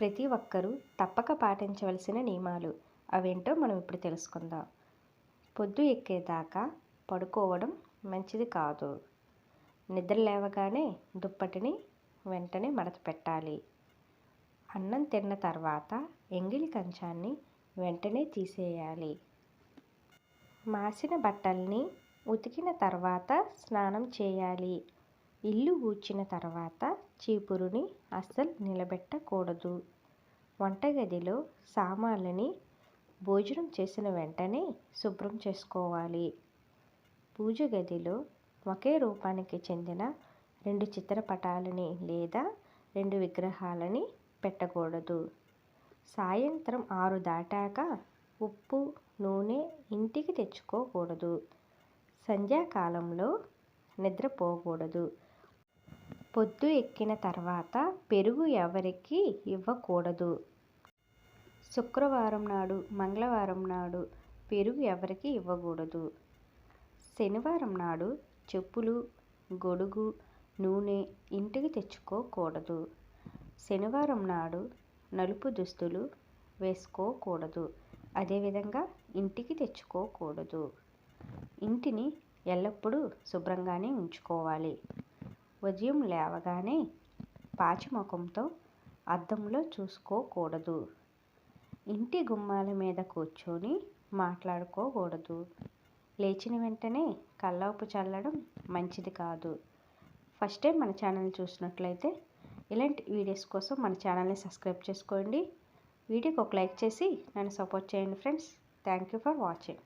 ప్రతి ఒక్కరూ తప్పక పాటించవలసిన నియమాలు అవేంటో మనం ఇప్పుడు తెలుసుకుందాం. పొద్దు ఎక్కేదాకా పడుకోవడం మంచిది కాదు. నిద్ర లేవగానే దుప్పటిని వెంటనే మడత పెట్టాలి. అన్నం తిన్న తర్వాత ఎంగిలి కంచాన్ని వెంటనే తీసేయాలి. మాసిన బట్టల్ని ఉతికిన తర్వాత స్నానం చేయాలి. ఇల్లు ఊడ్చిన తర్వాత చీపురుని అస్సలు నిలబెట్టకూడదు. వంటగదిలో సామాన్లని భోజనం చేసిన వెంటనే శుభ్రం చేసుకోవాలి. పూజ గదిలో ఒకే రూపానికి చెందిన 2 చిత్రపటాలని లేదా 2 విగ్రహాలని పెట్టకూడదు. సాయంత్రం 6 దాటాక ఉప్పు, నూనె ఇంటికి తెచ్చుకోకూడదు. సంధ్యాకాలంలో నిద్రపోకూడదు. పొద్దు ఎక్కిన తర్వాత పెరుగు ఎవరికీ ఇవ్వకూడదు. శుక్రవారం నాడు, మంగళవారం నాడు పెరుగు ఎవరికీ ఇవ్వకూడదు. శనివారం నాడు చెప్పులు, గొడుగు, నూనె ఇంటికి తెచ్చుకోకూడదు. శనివారం నాడు నలుపు దుస్తులు వేసుకోకూడదు. అదేవిధంగా ఇంటికి తెచ్చుకోకూడదు. ఇంటిని ఎల్లప్పుడూ శుభ్రంగానే ఉంచుకోవాలి. ఉదయం లేవగానే పాచిముఖంతో అద్దంలో చూసుకోకూడదు. ఇంటి గుమ్మాల మీద కూర్చొని మాట్లాడుకోకూడదు. లేచిన వెంటనే కల్లాపు చల్లడం మంచిది కాదు. ఫస్ట్ టైం మన ఛానల్ని చూసినట్లయితే ఇలాంటి వీడియోస్ కోసం మన ఛానల్ని సబ్స్క్రైబ్ చేసుకోండి. వీడియోకి ఒక లైక్ చేసి నన్ను సపోర్ట్ చేయండి friends. Thank you for watching.